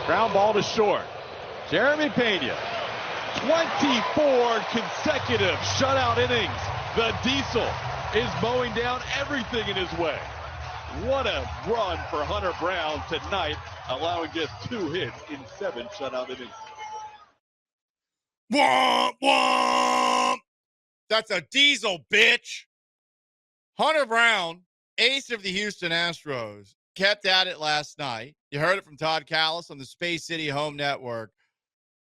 Ground ball to short. Jeremy Pena. 24 consecutive shutout innings. The Diesel is mowing down everything in his way. What a run for Hunter Brown tonight, allowing just 2 hits in 7 shutout innings. Womp, womp. That's a Diesel, bitch. Hunter Brown, ace of the Houston Astros, kept at it last night. You heard it from Todd Callis on the Space City Home Network.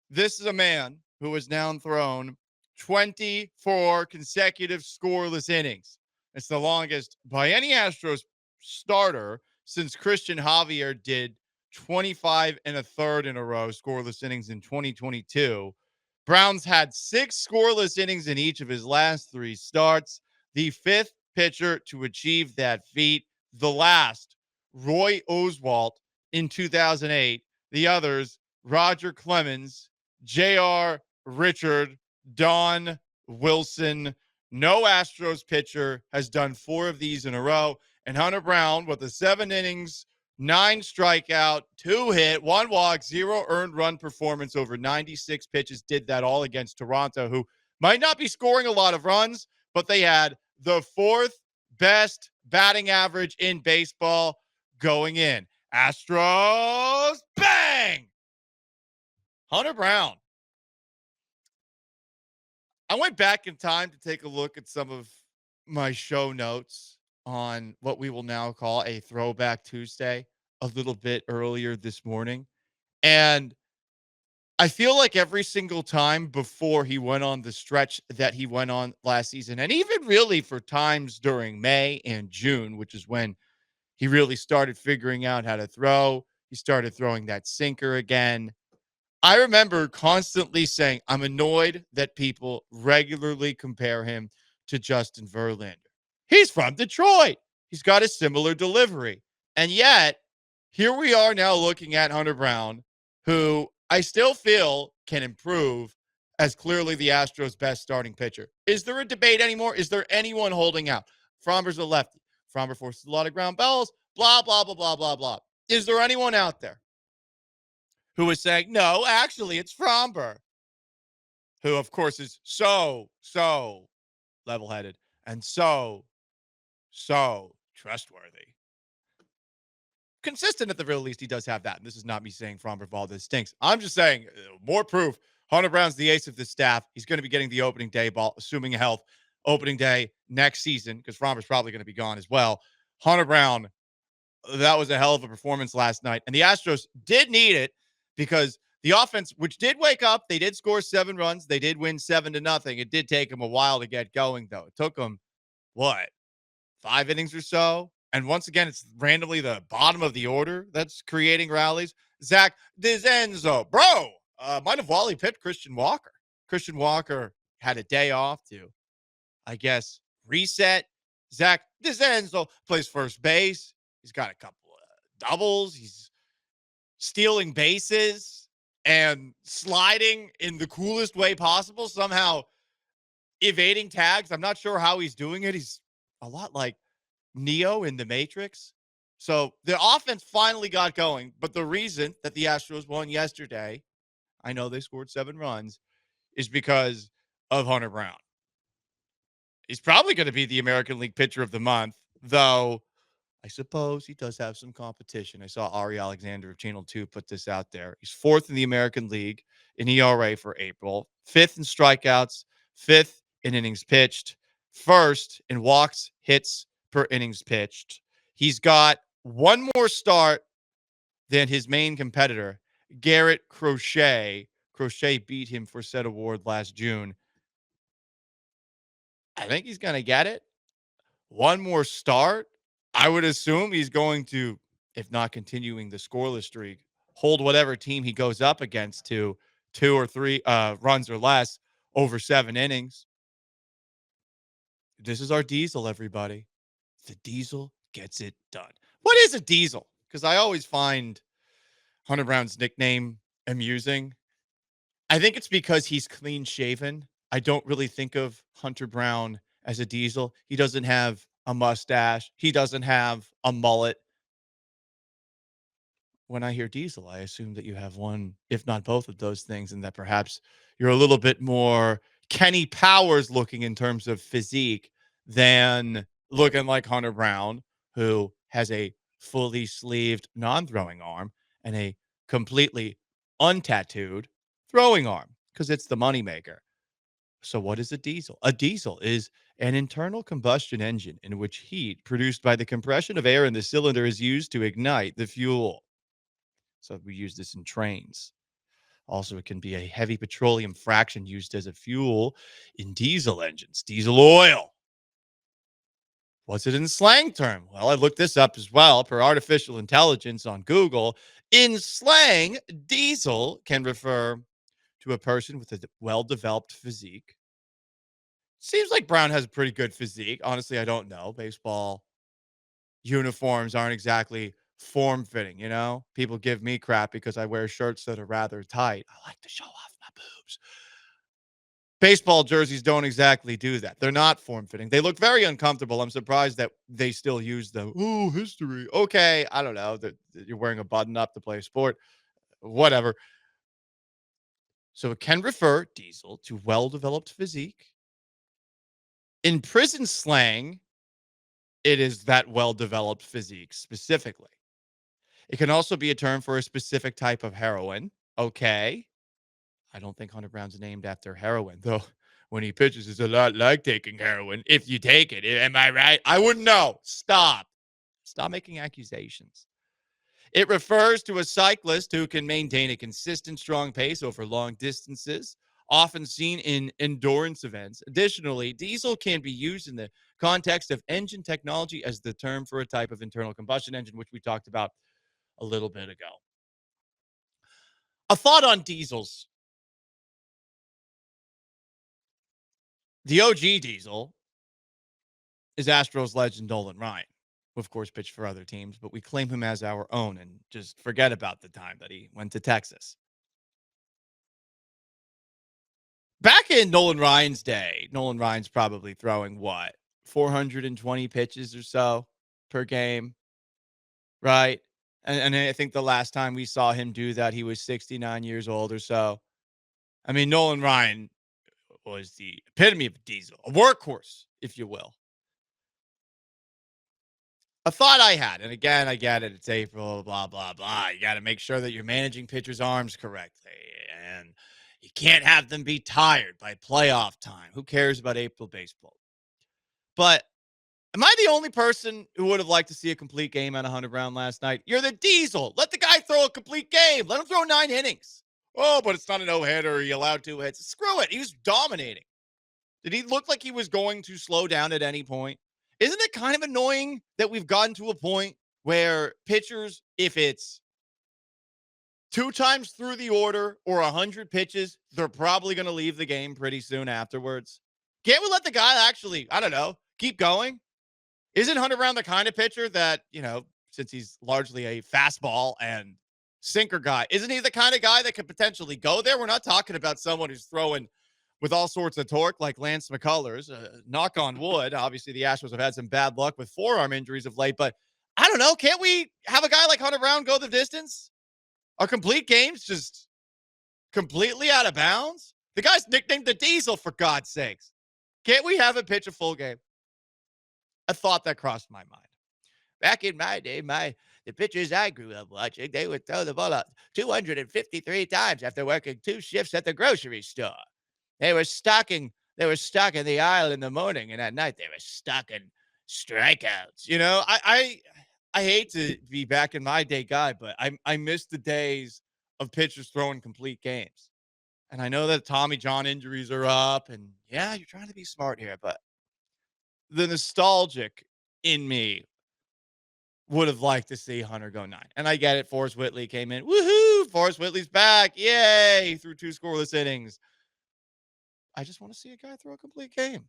This is a man who has now thrown 24 consecutive scoreless innings. It's the longest by any Astros starter since Christian Javier did 25 and a third in a row scoreless innings in 2022. Brown's had 6 scoreless innings in each of his last 3 starts. The 5th pitcher to achieve that feat, the last, Roy Oswalt in 2008. The others, Roger Clemens, J.R. Richard, Don Wilson. No Astros pitcher has done 4 of these in a row. And Hunter Brown, with a 7 innings, 9 strikeout, 2 hit, 1 walk, 0 earned run performance over 96 pitches, did that all against Toronto, who might not be scoring a lot of runs, but they had the 4th best batting average in baseball going in. Astros, bang! Hunter Brown. I went back in time to take a look at some of my show notes on what we will now call a Throwback Tuesday a little bit earlier this morning. And I feel like every single time before he went on the stretch that he went on last season, and even really for times during May and June, which is when he really started figuring out how to throw, he started throwing that sinker again. I remember constantly saying, I'm annoyed that people regularly compare him to Justin Verlander. He's from Detroit. He's got a similar delivery. And yet, here we are now looking at Hunter Brown, who I still feel can improve as clearly the Astros' best starting pitcher. Is there a debate anymore? Is there anyone holding out? Fromber's a lefty. Fromber forces a lot of ground balls, blah, blah, blah, blah, blah, blah. Is there anyone out there who is saying, no, actually, it's Fromber, who, of course, is so level-headed and so trustworthy? Consistent at the very least, he does have that. And this is not me saying Fromber Valdez stinks. I'm just saying more proof. Hunter Brown's the ace of this staff. He's going to be getting the opening day ball, assuming health, opening day next season, because Fromber's probably going to be gone as well. Hunter Brown, that was a hell of a performance last night. And the Astros did need it because the offense, which did wake up, they did score 7 runs. They did win 7-0. It did take them a while to get going, though. It took them, 5 innings or so? And once again, it's randomly the bottom of the order that's creating rallies. Zach DiZenzo, bro, might have Wally picked Christian Walker. Christian Walker had a day off to, I guess, reset. Zach DiZenzo plays first base. He's got a couple of doubles. He's stealing bases and sliding in the coolest way possible, somehow evading tags. I'm not sure how he's doing it. He's a lot like Neo in the Matrix. So the offense finally got going, but the reason that the Astros won yesterday, I know they scored 7 runs, is because of Hunter Brown. He's probably going to be the American League Pitcher of the Month, though I suppose he does have some competition. I saw Ari Alexander of Channel 2 put this out there. He's 4th in the American League in ERA for April, 5th in strikeouts, 5th in innings pitched, 1st in walks, hits per innings pitched. He's got 1 more start than his main competitor, Garrett Crochet. Crochet beat him for said award last June. I think he's going to get it. 1 more start. I would assume he's going to, if not continuing the scoreless streak, hold whatever team he goes up against to 2 or 3 runs or less over 7 innings. This is our Diesel, everybody. The Diesel gets it done. What is a Diesel? Because I always find Hunter Brown's nickname amusing. I think it's because he's clean shaven. I don't really think of Hunter Brown as a Diesel. He doesn't have a mustache. He doesn't have a mullet. when I hear Diesel, I assume that you have one, if not both of those things, and that perhaps you're a little bit more Kenny Powers looking in terms of physique than looking like Hunter Brown, who has a fully sleeved non-throwing arm and a completely untattooed throwing arm because it's the moneymaker. So, what is a diesel? A diesel is an internal combustion engine in which heat produced by the compression of air in the cylinder is used to ignite the fuel. So, we use this in trains. Also, it can be a heavy petroleum fraction used as a fuel in diesel engines. Diesel oil. What's it in slang term? Well, I looked this up as well per artificial intelligence on Google. In slang, diesel can refer to a person with a well developed physique. Seems like Brown has a pretty good physique. Honestly, I don't know. Baseball uniforms aren't exactly form fitting, you know? People give me crap because I wear shirts that are rather tight. I like to show off my boobs. Baseball jerseys don't exactly do that. They're not form fitting. They look very uncomfortable. I'm surprised that they still use them. Oh, history. Okay, I don't know that you're wearing a button up to play a sport. Whatever. So it can refer, Diesel, to well developed physique. In prison slang, it is that well developed physique specifically. It can also be a term for a specific type of heroin. Okay. I don't think Hunter Brown's named after heroin, though. When he pitches, it's a lot like taking heroin if you take it. Am I right? I wouldn't know. Stop. Stop making accusations. It refers to a cyclist who can maintain a consistent, strong pace over long distances, often seen in endurance events. Additionally, diesel can be used in the context of engine technology as the term for a type of internal combustion engine, which we talked about a little bit ago. A thought on diesels. The OG diesel is Astros legend Nolan Ryan, who of course pitched for other teams, but we claim him as our own and just forget about the time that he went to Texas. Back in Nolan Ryan's day, Nolan Ryan's probably throwing what, 420 pitches or so per game, right? And I think the last time we saw him do that, he was 69 years old or so. I mean, Nolan Ryan was the epitome of a diesel, a workhorse, if you will. A thought I had, and again, I get it. It's April, blah, blah, blah. You got to make sure that you're managing pitchers' arms correctly. And you can't have them be tired by playoff time. Who cares about April baseball? But am I the only person who would have liked to see a complete game out of Hunter Brown last night? You're the diesel. Let the guy throw a complete game. Let him throw 9 innings. Oh, but it's not a no-hitter. He allowed 2 hits. Screw it. He was dominating. Did he look like he was going to slow down at any point? Isn't it kind of annoying that we've gotten to a point where pitchers, if it's 2 times through the order or 100 pitches, they're probably going to leave the game pretty soon afterwards? Can't we let the guy actually, I don't know, keep going? Isn't Hunter Brown the kind of pitcher that, since he's largely a fastball and sinker guy, isn't he the kind of guy that could potentially go there? We're not talking about someone who's throwing with all sorts of torque like Lance McCullers. Knock on wood. Obviously, the Astros have had some bad luck with forearm injuries of late, but I don't know. Can't we have a guy like Hunter Brown go the distance? Are complete games just completely out of bounds? The guy's nicknamed the Diesel, for God's sakes. Can't we have him pitch a full game? A thought that crossed my mind. Back in my day, the pitchers I grew up watching, they would throw the ball out 253 times after working 2 shifts at the grocery store. They were stocking the aisle in the morning, and at night they were stocking strikeouts. I hate to be back in my day guy, but I miss the days of pitchers throwing complete games. And I know that Tommy John injuries are up, and yeah, you're trying to be smart here, but the nostalgic in me would have liked to see Hunter go 9. And I get it. Forrest Whitley came in. Woohoo! Forrest Whitley's back. Yay! Through 2 scoreless innings. I just want to see a guy throw a complete game.